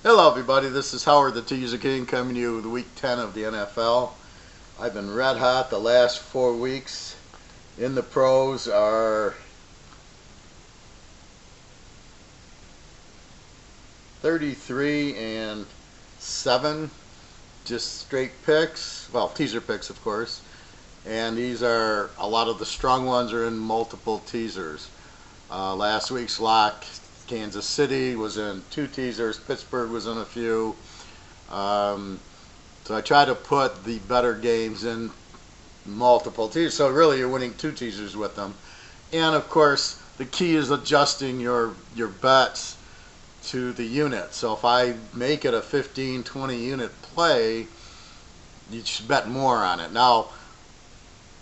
Hello everybody, this is Howard the Teaserking coming to you with week 10 of the NFL. I've been red hot the last 4 weeks. In the pros are 33-7, just straight picks, well, teaser picks of course. And these are, a lot of the strong ones are in multiple teasers. Last week's lock, Kansas City was in 2 teasers, Pittsburgh was in a few. So I try to put the better games in multiple teasers. So really you're winning 2 teasers with them. And of course the key is adjusting your bets to the unit. So if I make it a 15-20 unit play, you should bet more on it. Now,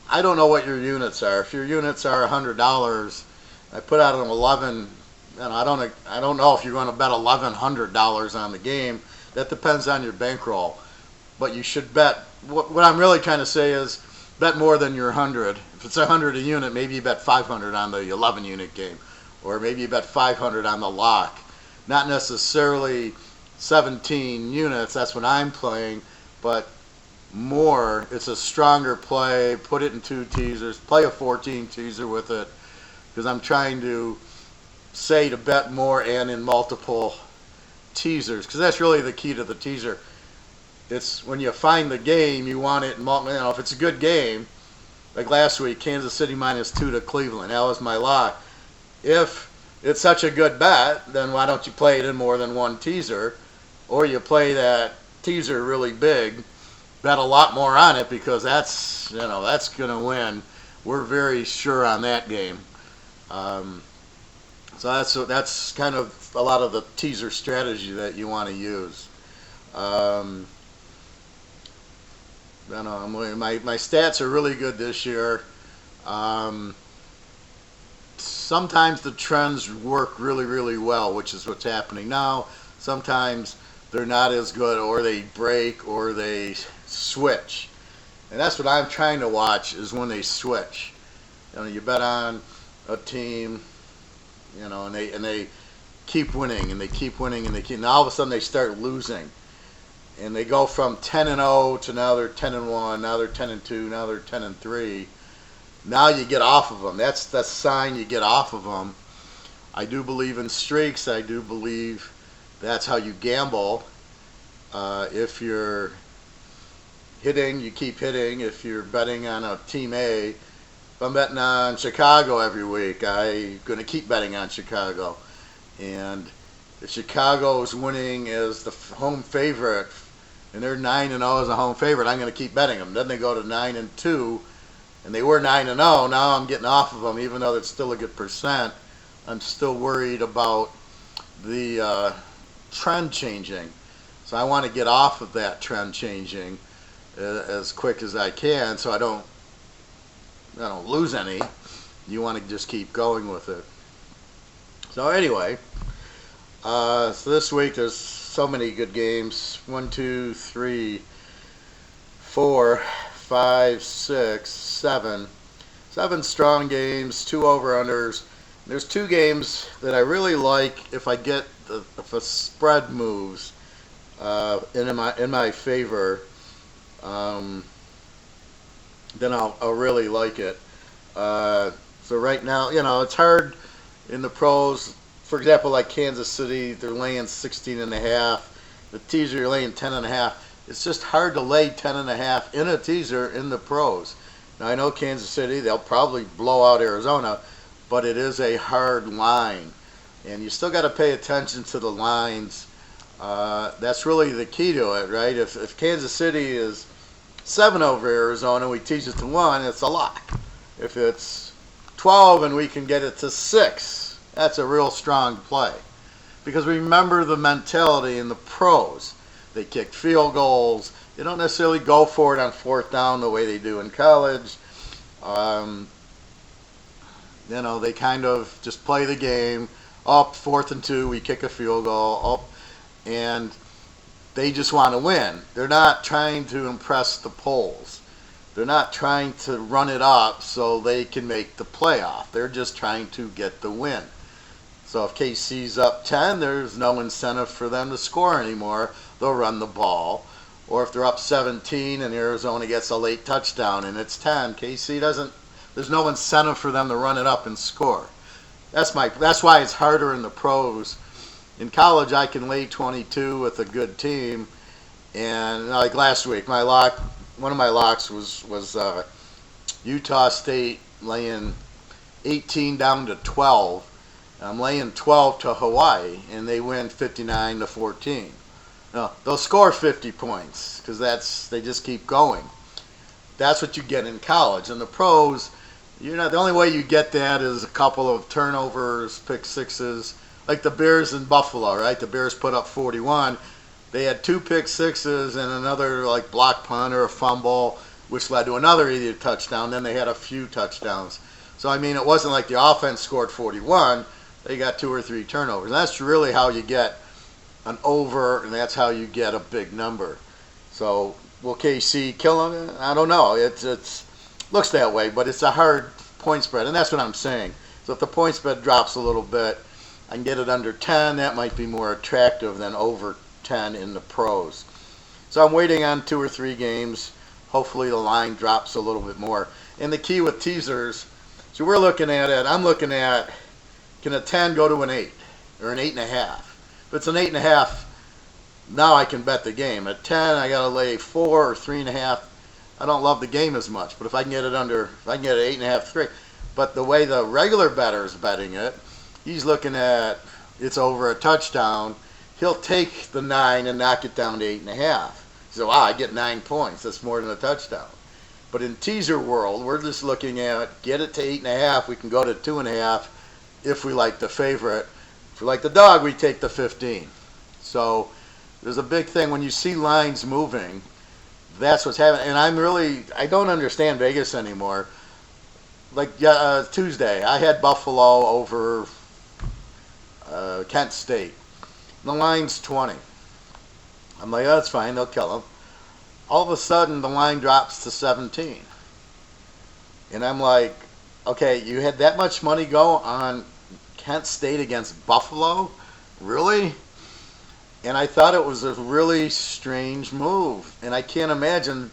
I don't know what your units are. If your units are $100, I put out an 11. And I don't know if you're going to bet $1,100 on the game. That depends on your bankroll. But you should bet. What I'm really trying to say is bet more than your 100. If it's 100 a unit, maybe you bet 500 on the 11 unit game, or maybe you bet 500 on the lock. Not necessarily 17 units. That's what I'm playing, but more. It's a stronger play. Put it in 2 teasers. Play a 14 teaser with it, because I'm trying to say to bet more and in multiple teasers, because that's really the key to the teaser. It's when you find the game, you want it in multiple. If it's a good game, like last week, Kansas City -2 to Cleveland, that was my lock. If it's such a good bet, then why don't you play it in more than 1 teaser, or you play that teaser really big, bet a lot more on it, because that's going to win. We're very sure on that game. So that's kind of a lot of the teaser strategy that you want to use. My stats are really good this year. Sometimes the trends work really, really well, which is what's happening now. Sometimes they're not as good, or they break, or they switch. And that's what I'm trying to watch, is when they switch. You bet on a team, and they keep winning, and they keep winning, and all of a sudden they start losing, and they go from 10-0 to now they're 10-1, now they're 10-2, now they're 10-3. Now you get off of them. That's the sign you get off of them. I do believe in streaks. I do believe that's how you gamble. If you're hitting, you keep hitting. If you're betting on a team A, if I'm betting on Chicago every week, I'm going to keep betting on Chicago. And if Chicago is winning as the home favorite, and they're 9-0 as a home favorite, I'm going to keep betting them. Then they go to 9-2, and they were 9-0. Now I'm getting off of them, even though that's still a good percent. I'm still worried about the trend changing. So I want to get off of that trend changing as quick as I can, so I don't lose any. You want to just keep going with it. So anyway, so this week there's so many good games. 1, 2, 3, 4, 5, 6, 7. 7 strong games, 2 over-unders. There's 2 games that I really like. If I get if a spread moves in my favor, then I'll really like it. So right now, it's hard in the pros. For example, like Kansas City, they're laying 16.5. The teaser, you're laying 10.5. It's just hard to lay 10.5 in a teaser in the pros. Now I know Kansas City, they'll probably blow out Arizona, but it is a hard line, and you still got to pay attention to the lines. That's really the key to it, right? If Kansas City is 7 over Arizona, we tease it to 1, it's a lock. If it's 12 and we can get it to 6, that's a real strong play. Because remember the mentality in the pros. They kick field goals. They don't necessarily go for it on 4th down the way they do in college. They kind of just play the game. Up 4th and 2, we kick a field goal. Up, and they just want to win. They're not trying to impress the polls. They're not trying to run it up so they can make the playoff. They're just trying to get the win. So if KC's up 10, there's no incentive for them to score anymore. They'll run the ball. Or if they're up 17 and Arizona gets a late touchdown and it's 10, KC doesn't. There's no incentive for them to run it up and score. That's why it's harder in the pros. In college, I can lay 22 with a good team, and like last week, one of my locks was Utah State laying 18 down to 12. I'm laying 12 to Hawaii, and they win 59-14. No, they'll score 50 points because they just keep going. That's what you get in college. In the pros, the only way you get that is a couple of turnovers, pick sixes, like the Bears in Buffalo, right? The Bears put up 41. They had 2 pick sixes and another like block punt or a fumble, which led to another idiot touchdown. Then they had a few touchdowns. So I mean, it wasn't like the offense scored 41. They got 2 or 3 turnovers. And that's really how you get an over, and that's how you get a big number. So will KC kill them? I don't know. It's looks that way, but it's a hard point spread, and that's what I'm saying. So if the point spread drops a little bit, I can get it under 10. That might be more attractive than over 10 in the pros. So I'm waiting on 2 or 3 games. Hopefully the line drops a little bit more. And the key with teasers, so we're looking at it. I'm looking at, can a 10 go to an 8 or an 8.5? If it's an 8.5, now I can bet the game. At 10, I got to lay 4 or 3.5. I don't love the game as much, but if I can get it under, if I can get it 8.5, 3. But the way the regular bettor is betting it, he's looking at it's over a touchdown. He'll take the 9 and knock it down to 8.5. So wow, I get 9 points. That's more than a touchdown. But in teaser world, we're just looking at get it to 8.5. We can go to 2.5 if we like the favorite. If we like the dog, we take the 15. So there's a big thing when you see lines moving. That's what's happening. And I don't understand Vegas anymore. Like Tuesday, I had Buffalo over Kent State. The line's 20. I'm like, oh, that's fine, they'll kill them. All of a sudden, the line drops to 17. And I'm like, okay, you had that much money go on Kent State against Buffalo? Really? And I thought it was a really strange move. And I can't imagine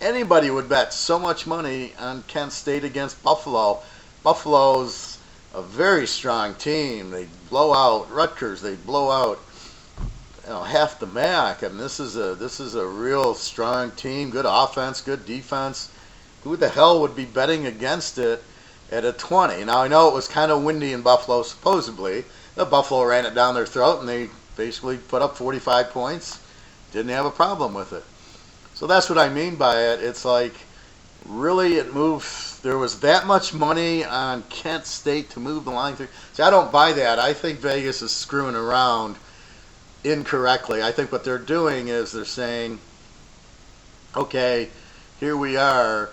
anybody would bet so much money on Kent State against Buffalo. Buffalo's a very strong team. They blow out Rutgers. They blow out half the MAC. I mean, this is a real strong team. Good offense, good defense. Who the hell would be betting against it at a 20? Now I know it was kind of windy in Buffalo. Supposedly, the Buffalo ran it down their throat and they basically put up 45 points. Didn't have a problem with it. So that's what I mean by it. It's like, really, it moved. There was that much money on Kent State to move the line through. See, I don't buy that. I think Vegas is screwing around incorrectly. I think what they're doing is they're saying, okay, here we are.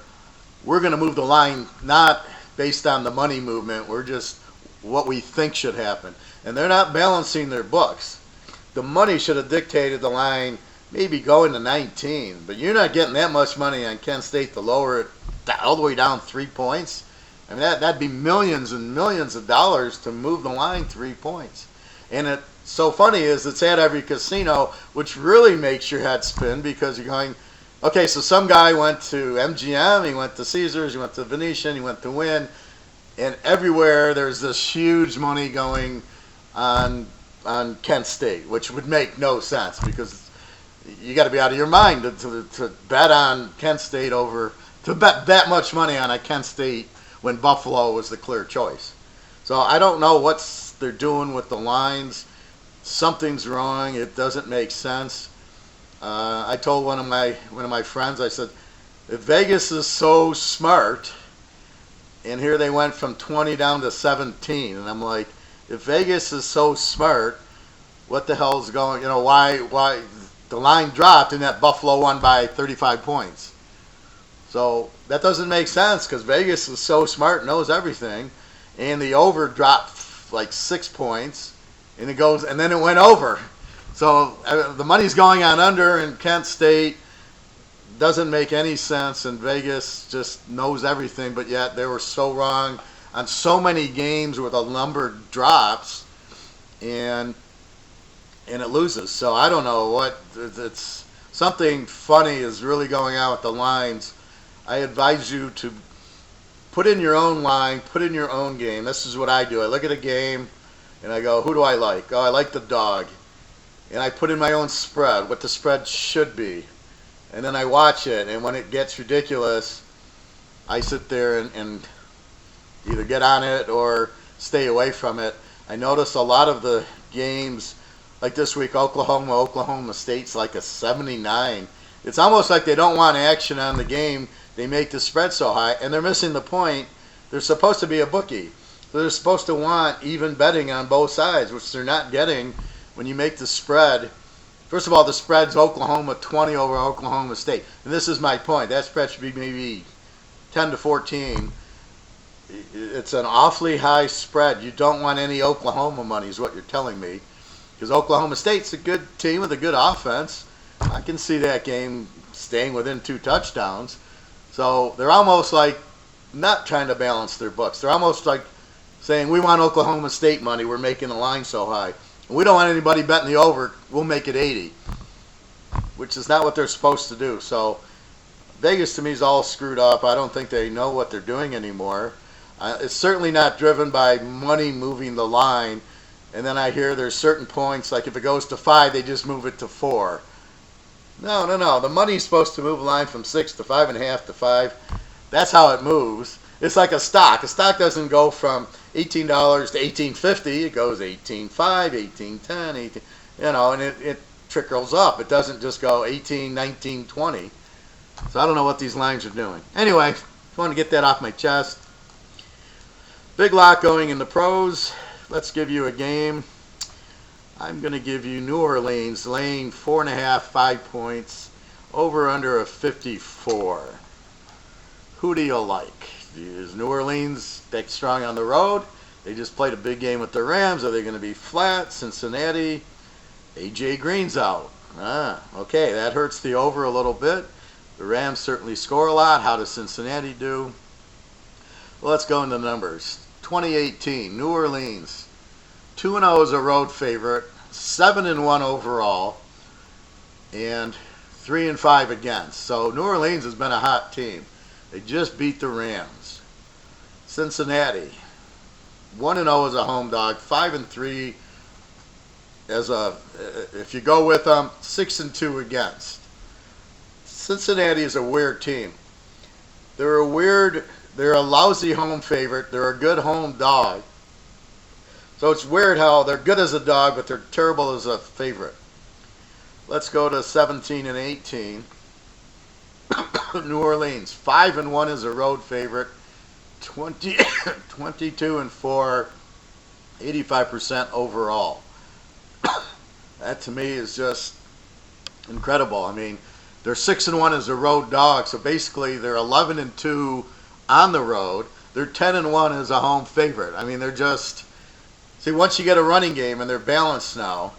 We're going to move the line not based on the money movement. We're just what we think should happen. And they're not balancing their books. The money should have dictated the line maybe going to 19, but you're not getting that much money on Kent State to lower it all the way down 3 points. I mean, that'd be millions and millions of dollars to move the line 3 points. And it's so funny is it's at every casino, which really makes your head spin because you're going, okay, so some guy went to MGM, he went to Caesars, he went to Venetian, he went to Wynn, and everywhere there's this huge money going on Kent State, which would make no sense because you got to be out of your mind to bet on Kent State to bet that much money on a Kent State when Buffalo was the clear choice. So I don't know what they're doing with the lines. Something's wrong. It doesn't make sense. I told one of my friends, I said, if Vegas is so smart, and here they went from 20 down to 17, and I'm like, if Vegas is so smart, what the hell's going? Why the line dropped and that Buffalo won by 35 points? So that doesn't make sense because Vegas is so smart, knows everything, and the over dropped like 6 points, and then it went over. So the money's going on under, and Kent State doesn't make any sense, and Vegas just knows everything, but yet they were so wrong on so many games where the number drops. and it loses. So I don't know what it's. Something funny is really going on with the lines. I advise you to put in your own line, put in your own game. This is what I do. I look at a game and I go, who do I like? Oh, I like the dog. And I put in my own spread, what the spread should be. And then I watch it, and when it gets ridiculous, I sit there and either get on it or stay away from it. I notice a lot of the games, like this week, Oklahoma State's like a 79. It's almost like they don't want action on the game. They make the spread so high, and they're missing the point. They're supposed to be a bookie. So they're supposed to want even betting on both sides, which they're not getting when you make the spread. First of all, the spread's Oklahoma 20 over Oklahoma State. And this is my point. That spread should be maybe 10 to 14. It's an awfully high spread. You don't want any Oklahoma money is what you're telling me. Because Oklahoma State's a good team with a good offense. I can see that game staying within 2 touchdowns. So they're almost like not trying to balance their books. They're almost like saying, we want Oklahoma State money. We're making the line so high. We don't want anybody betting the over. We'll make it 80, which is not what they're supposed to do. So Vegas to me is all screwed up. I don't think they know what they're doing anymore. It's certainly not driven by money moving the line. And then I hear there's certain points, like if it goes to 5, they just move it to 4. No. The money's supposed to move the line from 6 to 5.5 to 5. That's how it moves. It's like a stock. A stock doesn't go from $18 to $18.50. It goes $18.5, $18.10, 18, and it trickles up. It doesn't just go 18, 19, 20. So I don't know what these lines are doing. Anyway, just want to get that off my chest. Big lot going in the pros. Let's give you a game. I'm going to give you New Orleans laying 4.5, 5 points, over under a 54. Who do you like? Is New Orleans that strong on the road? They just played a big game with the Rams. Are they going to be flat? Cincinnati, A.J. Green's out. Okay, that hurts the over a little bit. The Rams certainly score a lot. How does Cincinnati do? Well, let's go into the numbers. 2018, New Orleans, 2-0 as a road favorite, 7-1 overall, and 3-5 against. So New Orleans has been a hot team. They just beat the Rams. Cincinnati, 1-0 as a home dog, 5-3 as a, if you go with them, 6-2 against. Cincinnati is a weird team. They're a lousy home favorite. They're a good home dog. So it's weird how they're good as a dog, but they're terrible as a favorite. Let's go to 17 and 18. New Orleans, 5-1 as a road favorite, 22 and 4, 85% overall. That to me is just incredible. I mean, they're 6-1 as a road dog, so basically they're 11-2 on the road. They're 10-1 as a home favorite. I mean, they're just, see, once you get a running game and they're balanced now,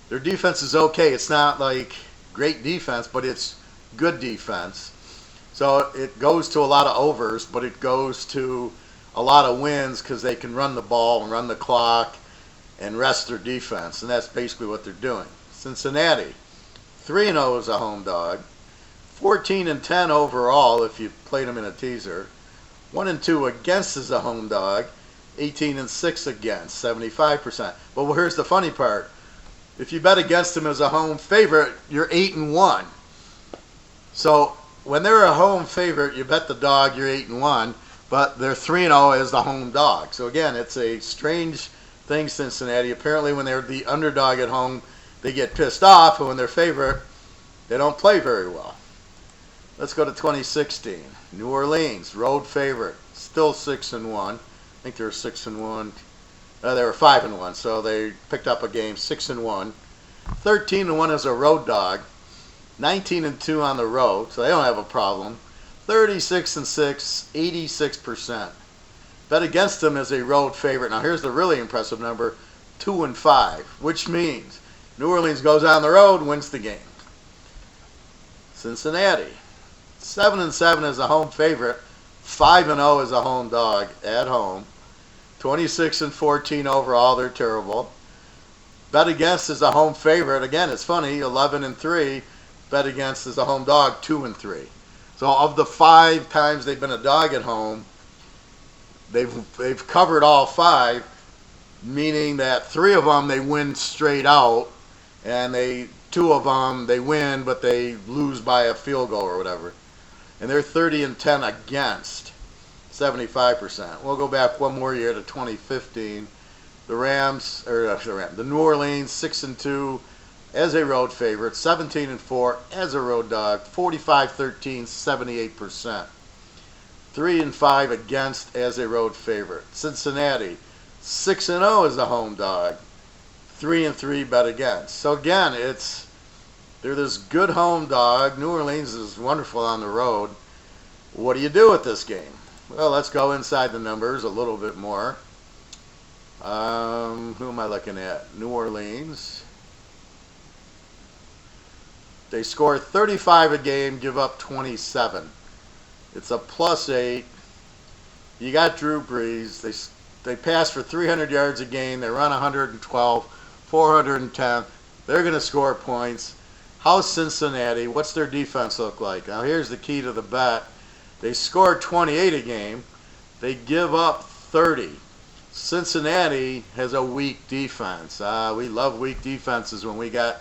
their defense is okay. It's not like great defense, but it's good defense. So it goes to a lot of overs, but it goes to a lot of wins because they can run the ball and run the clock and rest their defense, and that's basically what they're doing. Cincinnati, 3-0 as a home dog, 14-10 overall if you played them in a teaser, 1-2 against as a home dog, 18-6 against, 75%. But here's the funny part. If you bet against them as a home favorite, you're 8-1. So when they're a home favorite, you bet the dog, you're 8-1, but they're 3-0 as the home dog. So again, it's a strange thing, Cincinnati. Apparently when they're the underdog at home, they get pissed off, and when they're favorite, they don't play very well. Let's go to 2016. New Orleans, road favorite, still 6-1. I think they were 6-1. They were 5-1, so they picked up a game, 6-1. 13-1 as a road dog, 19-2 on the road, so they don't have a problem. 36-6, 86%. Bet against them as a road favorite. Now here's the really impressive number, 2-5, which means New Orleans goes on the road, wins the game. Cincinnati, 7-7 as a home favorite, 5-0 as a home dog at home. 26-14 overall, they're terrible. Bet against is a home favorite. Again, it's funny, 11-3. Bet against is a home dog, 2-3. So of the 5 times they've been a dog at home, they've covered all 5, meaning that 3 of them they win straight out, and 2 of them they win, but they lose by a field goal or whatever. And they're 30-10 against, 75%. We'll go back one more year to 2015. The New Orleans 6-2 as a road favorite, 17-4 as a road dog, 45-13, 78%. 3-5 against as a road favorite. Cincinnati 6-0 as a home dog, 3-3 bet against. So again, they're this good home dog. New Orleans is wonderful on the road. What do you do with this game? Well, let's go inside the numbers a little bit more. Who am I looking at? New Orleans. They score 35 a game, give up 27. It's a +8. You got Drew Brees. They pass for 300 yards a game. They run 112, 410. They're going to score points. How's Cincinnati? What's their defense look like? Now here's the key to the bet. They score 28 a game. They give up 30. Cincinnati has a weak defense. We love weak defenses when we got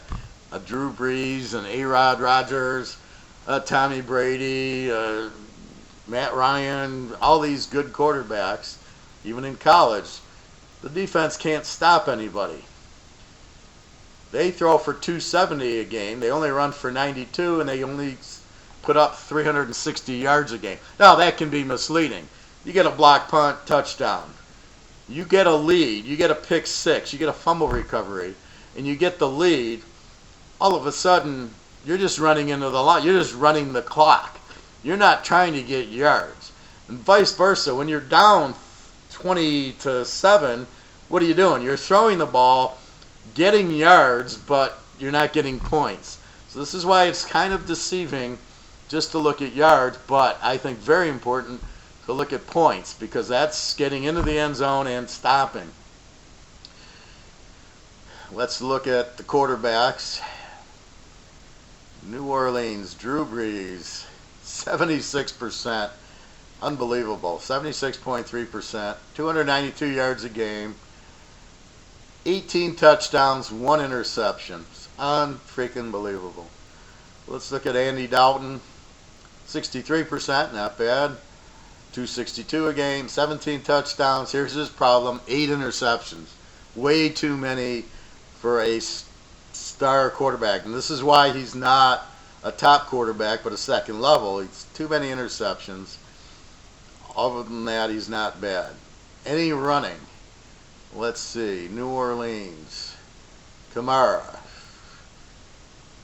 a Drew Brees and A-Rod Rodgers, Tommy Brady, Matt Ryan, all these good quarterbacks, even in college. The defense can't stop anybody. They throw for 270 a game. They only run for 92, and they only put up 360 yards a game. Now, that can be misleading. You get a block punt, touchdown. You get a lead. You get a pick 6. You get a fumble recovery, and you get the lead. All of a sudden, you're just running into the line. You're just running the clock. You're not trying to get yards. And vice versa. When you're down 20-7, what are you doing? You're throwing the ball, getting yards, but you're not getting points. So this is why it's kind of deceiving just to look at yards, but I think very important to look at points, because that's getting into the end zone and stopping. Let's look at the quarterbacks. New Orleans, Drew Brees, 76%. Unbelievable. 76.3%. 292 yards a game. 18 touchdowns, 1 interception. Unfreaking believable. Let's look at Andy Dalton. 63%, not bad. 262 a game, 17 touchdowns. Here's his problem, 8 interceptions. Way too many for a star quarterback. And this is why he's not a top quarterback, but a second level. It's too many interceptions. Other than that, he's not bad. Any running? Let's see. New Orleans. Kamara.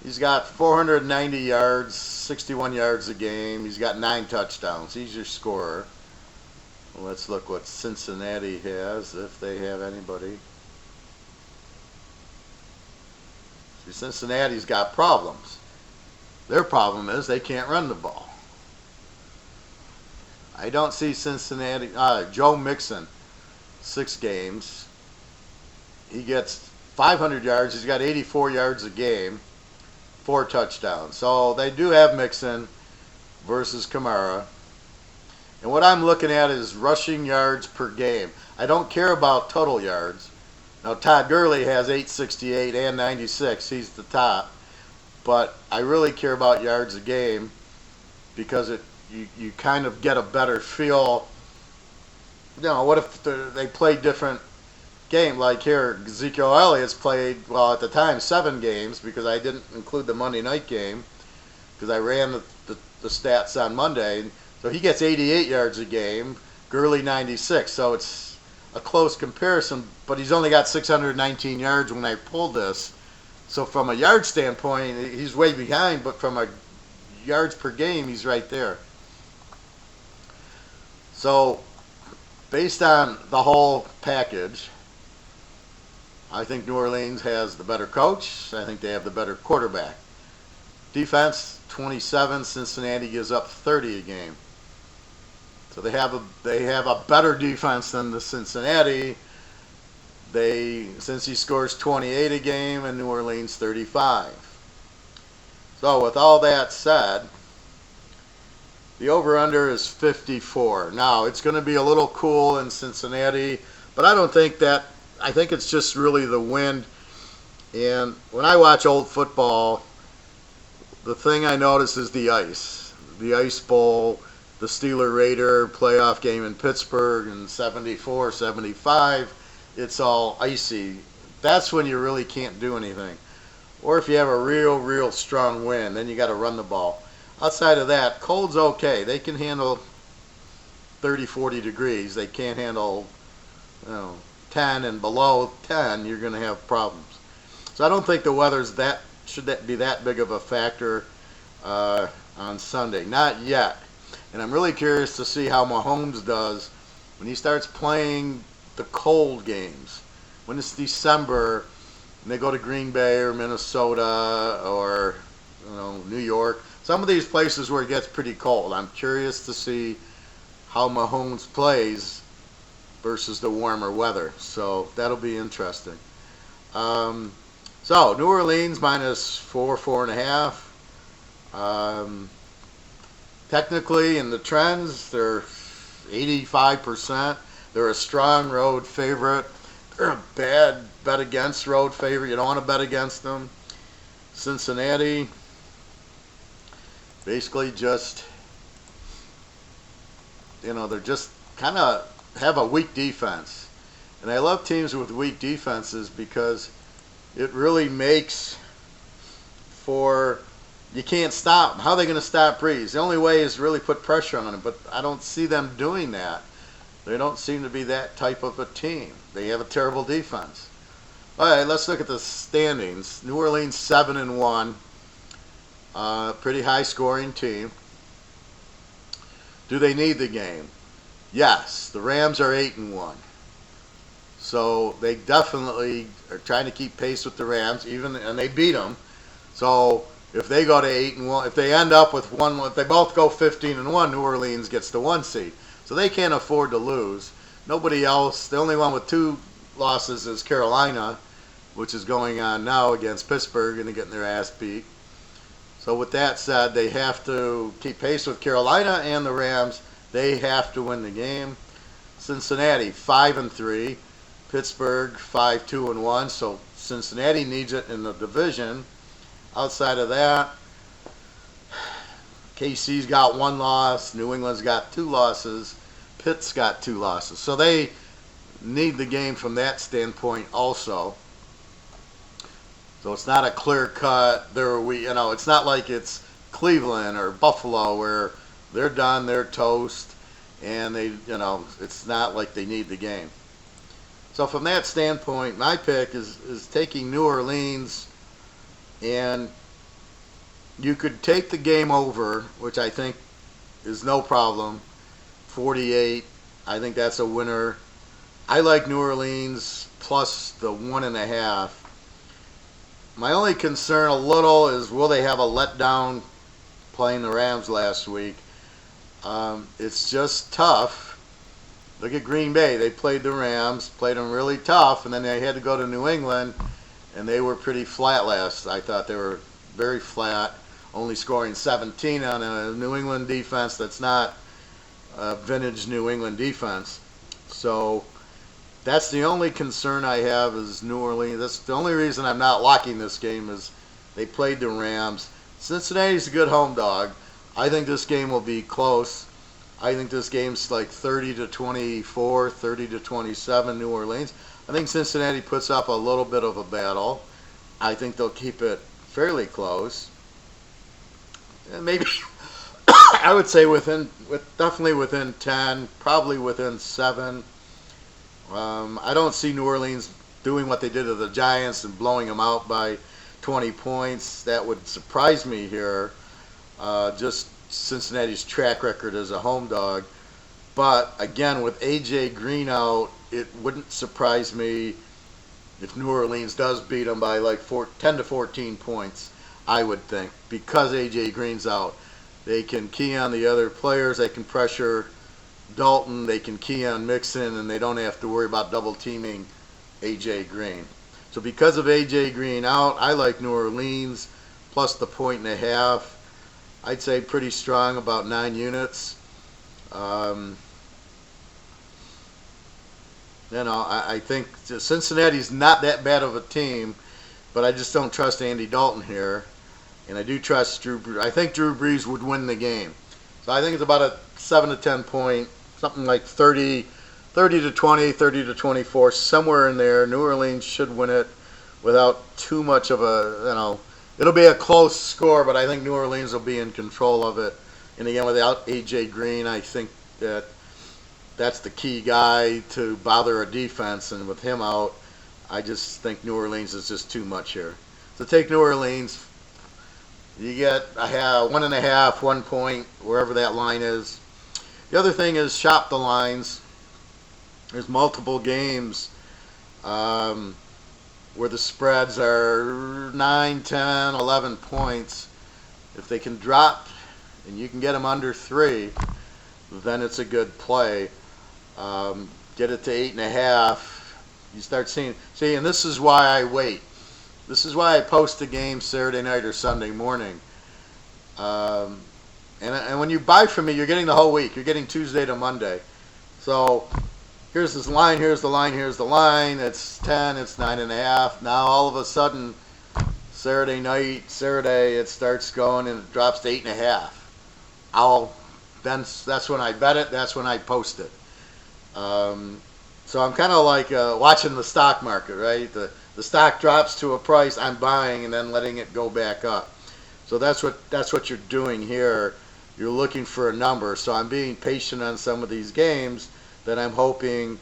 He's got 490 yards, 61 yards a game. He's got 9 touchdowns. He's your scorer. Let's look what Cincinnati has, if they have anybody. See, Cincinnati's got problems. Their problem is they can't run the ball. I don't see Cincinnati. Joe Mixon, 6 games. He gets 500 yards. He's got 84 yards a game. 4 touchdowns. So they do have Mixon versus Kamara. And what I'm looking at is rushing yards per game. I don't care about total yards. Now, Todd Gurley has 868 and 96. He's the top. But I really care about yards a game because you kind of get a better feel. You know, what if they play different game? Like here, Ezekiel Elliott's played, well, at the time, 7 games, because I didn't include the Monday night game because I ran the stats on Monday. So he gets 88 yards a game, Gurley 96. So it's a close comparison, but he's only got 619 yards when I pulled this. So from a yard standpoint, he's way behind, but from a yards per game, he's right there. So based on the whole package, I think New Orleans has the better coach. I think they have the better quarterback. Defense, 27. Cincinnati gives up 30 a game. So they have a better defense than the Cincinnati, since he scores 28 a game and New Orleans 35. So with all that said, the over-under is 54. Now, it's going to be a little cool in Cincinnati, but I don't think that. I think it's just really the wind. And when I watch old football, the thing I notice is the ice. The Ice Bowl, the Steeler-Raider playoff game in Pittsburgh in 74, 75, it's all icy. That's when you really can't do anything. Or if you have a real strong wind, then you got to run the ball. Outside of that, cold's okay. They can handle 30, 40 degrees. They can't handle 10, and below 10, you're going to have problems. So I don't think the weather's should be that big of a factor on Sunday. Not yet. And I'm really curious to see how Mahomes does when he starts playing the cold games. When it's December and they go to Green Bay or Minnesota or New York. Some of these places where it gets pretty cold. I'm curious to see how Mahomes plays versus the warmer weather. So that'll be interesting. So New Orleans -4, 4.5. Technically, in the trends, they're 85%. They're a strong road favorite. They're a bad bet against road favorite. You don't want to bet against them. Cincinnati, basically just, they're just kind of have a weak defense. And I love teams with weak defenses because it really makes for, you can't stop them. How are they going to stop Breeze? The only way is really put pressure on them, but I don't see them doing that. They don't seem to be that type of a team. They have a terrible defense. All right, let's look at the standings. New Orleans 7-1. Pretty high scoring team. Do they need the game? Yes. The Rams are 8-1. So they definitely are trying to keep pace with the Rams, and they beat them. So if they go to 8-1, if they end up with if they both go 15-1, New Orleans gets the 1 seed. So they can't afford to lose. Nobody else. The only one with 2 losses is Carolina, which is going on now against Pittsburgh and they're getting their ass beat. So with that said, they have to keep pace with Carolina and the Rams. They have to win the game. Cincinnati 5-3. Pittsburgh 5-2-1. So Cincinnati needs it in the division. Outside of that, KC's got 1 loss. New England's got 2 losses. Pitt's got 2 losses. So they need the game from that standpoint also. So it's not a clear cut. It's not like it's Cleveland or Buffalo where they're done, they're toast, and it's not like they need the game. So from that standpoint, my pick is taking New Orleans, and you could take the game over, which I think is no problem. 48, I think that's a winner. I like New Orleans plus the 1.5. My only concern a little is, will they have a letdown playing the Rams last week? It's just tough. Look at Green Bay. They played the Rams, played them really tough, and then they had to go to New England, and they were pretty flat last. I thought they were very flat, only scoring 17 on a New England defense that's not a vintage New England defense. So that's the only concern I have is New Orleans. That's the only reason I'm not locking this game is they played the Rams. Cincinnati's a good home dog. I think this game will be close. I think this game's like 30-24, 30-27 New Orleans. I think Cincinnati puts up a little bit of a battle. I think they'll keep it fairly close. And maybe I would say definitely within 10, probably within 7. I don't see New Orleans doing what they did to the Giants and blowing them out by 20 points. That would surprise me here. Just Cincinnati's track record as a home dog. But again, with A.J. Green out, it wouldn't surprise me if New Orleans does beat them by like 10 to 14 points, I would think. Because A.J. Green's out, they can key on the other players. They can pressure Dalton. They can key on Mixon, and they don't have to worry about double teaming A.J. Green. So because of A.J. Green out, I like New Orleans plus the 1.5. I'd say pretty strong, about 9 units. Um, I think Cincinnati's not that bad of a team, but I just don't trust Andy Dalton here. And I do trust Drew Brees. I think Drew Brees would win the game. So I think it's about a 7 to 10 point, something like 30 to 20, 30 to 24, somewhere in there. New Orleans should win it without too much of a, it'll be a close score, but I think New Orleans will be in control of it. And again, without A.J. Green, I think that's the key guy to bother a defense. And with him out, I just think New Orleans is just too much here. So take New Orleans. You get 1.5, 1 point, wherever that line is. The other thing is shop the lines. There's multiple games where the spreads are 9, 10, 11 points. If they can drop and you can get them under 3, then it's a good play. Get it to 8.5. You start seeing, and this is why I wait. This is why I post the game Saturday night or Sunday morning. And when you buy from me, you're getting the whole week. You're getting Tuesday to Monday. So here's this line, here's the line, here's the line. It's 10, it's 9.5. Now all of a sudden, Saturday night, it starts going and it drops to 8.5. That's when I bet it. That's when I post it. So I'm kind of like watching the stock market, right? The stock drops to a price, I'm buying and then letting it go back up. So that's what you're doing here. You're looking for a number. So I'm being patient on some of these games that I'm hoping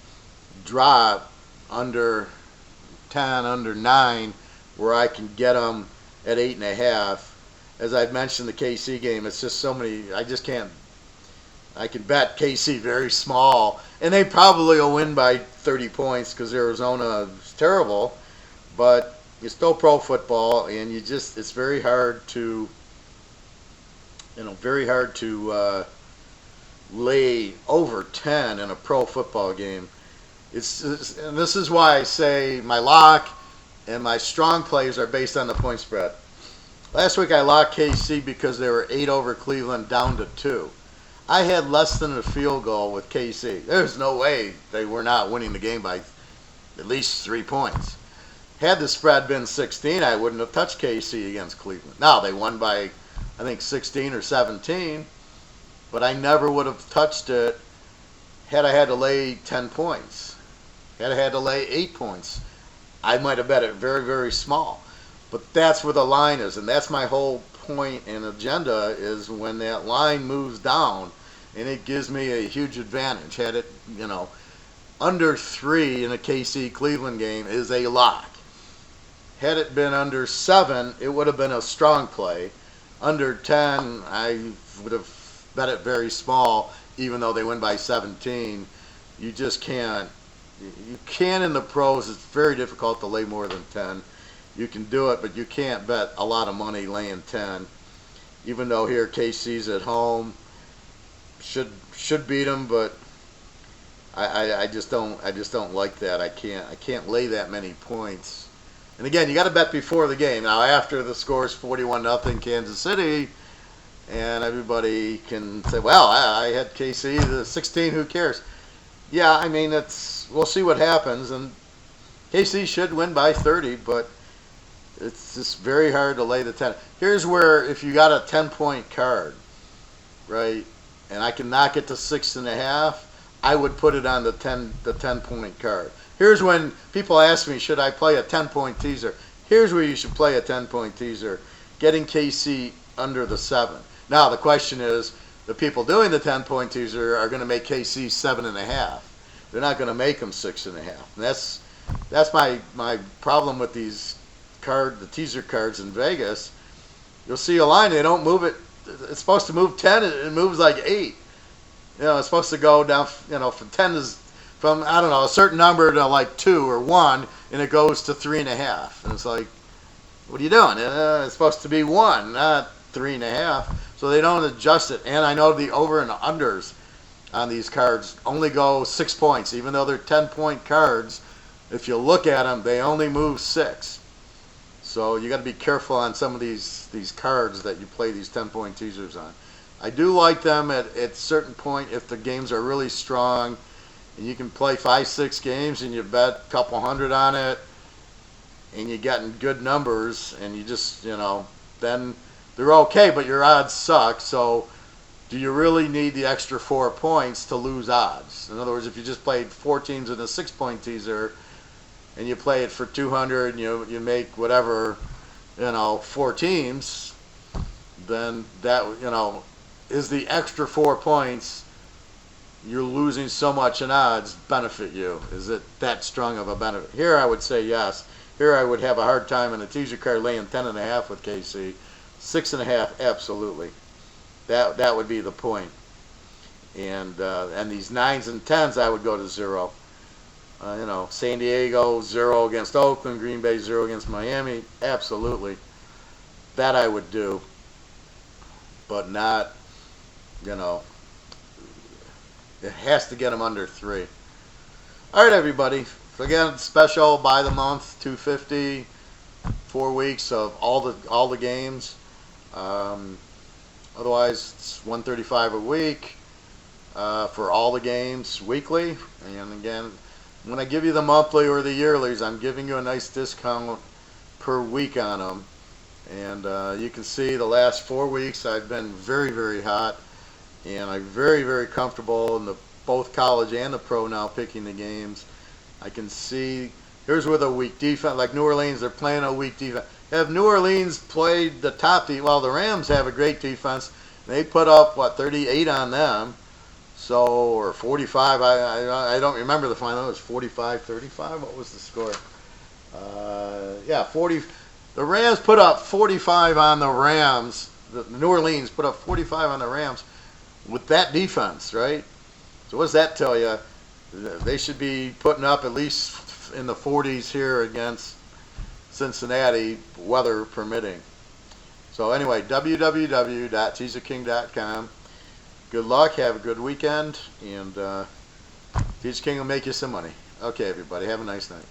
drop under 10, under 9, where I can get them at 8.5. As I've mentioned, the KC game, it's just so many. I just can't. I can bet KC very small, and they probably will win by 30 points because Arizona is terrible. But it's still pro football, and it's very hard to, lay over 10 in a pro football game. And this is why I say my lock and my strong plays are based on the point spread. Last week I locked KC because they were 8 over Cleveland down to 2. I had less than a field goal with KC. There's no way they were not winning the game by at least 3 points. Had the spread been 16, I wouldn't have touched KC against Cleveland. Now, they won by, I think, 16 or 17, but I never would have touched it had I had to lay 10 points. Had I had to lay 8 points, I might have bet it very, very small. But that's where the line is, and that's my whole point and agenda is when that line moves down, and it gives me a huge advantage. Had it, under 3 in a KC Cleveland game is a lock. Had it been under 7, it would have been a strong play. Under 10, I would have bet it very small, even though they win by 17. You just can't. You can in the pros. It's very difficult to lay more than 10. You can do it, but you can't bet a lot of money laying 10. Even though here KC's at home, should beat them, but I just don't like that. I can't lay that many points. And again, you got to bet before the game. Now, after the score is 41-0 Kansas City, and everybody can say, well, I had KC, the 16, who cares? Yeah, I mean, we'll see what happens. And KC should win by 30, but it's just very hard to lay the 10. Here's where, if you got a 10-point card, right, and I can knock it to 6.5, I would put it on the 10-point card. Here's when people ask me, should I play a 10-point teaser? Here's where you should play a 10-point teaser, getting KC under the 7. Now, the question is, the people doing the 10-point teaser are going to make KC 7.5. They're not going to make them 6.5. And that's my problem with these the teaser cards in Vegas. You'll see a line, they don't move it. It's supposed to move 10, it moves like 8. It's supposed to go down, from 10 is from, I don't know, a certain number to like 2 or 1, and it goes to 3.5. And it's like, what are you doing? It's supposed to be 1, not 3.5. So they don't adjust it. And I know the over and unders on these cards only go 6 points, even though they're 10-point cards. if you look at them, they only move 6. So you got to be careful on some of these cards that you play these 10-point teasers on. I do like them at certain point if the games are really strong, and you can play 5-6 games and you bet a couple hundred on it, and you getting good numbers, and you just, then they're okay, but your odds suck. So do you really need the extra 4 points to lose odds? In other words, if you just played 4 teams in a 6-point teaser and you play it for 200 and you make whatever, 4 teams, then that, is the extra 4 points you're losing so much in odds benefit you? Is it that strong of a benefit? Here I would say yes. Here I would have a hard time in a teaser card laying 10.5 with KC. 6.5, absolutely. That would be the point. And these 9s and 10s, I would go to 0. San Diego 0 against Oakland, Green Bay 0 against Miami, absolutely. That I would do, but not, it has to get them under 3. All right, everybody. So again, special by the month, $250, 4 weeks of all the games. Otherwise, it's $135 a week for all the games weekly. And again, when I give you the monthly or the yearlies, I'm giving you a nice discount per week on them. And you can see the last 4 weeks I've been very, very hot, and I'm very, very comfortable in both college and the pro now picking the games. I can see here's with a weak defense, like New Orleans, they're playing a weak defense. Have New Orleans played the top defense? Well, the Rams have a great defense. They put up, 38 on them. So, or 45, I don't remember the final. It was 45-35. What was the score? 40. The Rams put up 45 on the Rams. The New Orleans put up 45 on the Rams with that defense, right? So what does that tell you? They should be putting up at least in the 40s here against Cincinnati, weather permitting. So anyway, www.teaserking.com. Good luck. Have a good weekend. And Teaser King will make you some money. Okay, everybody. Have a nice night.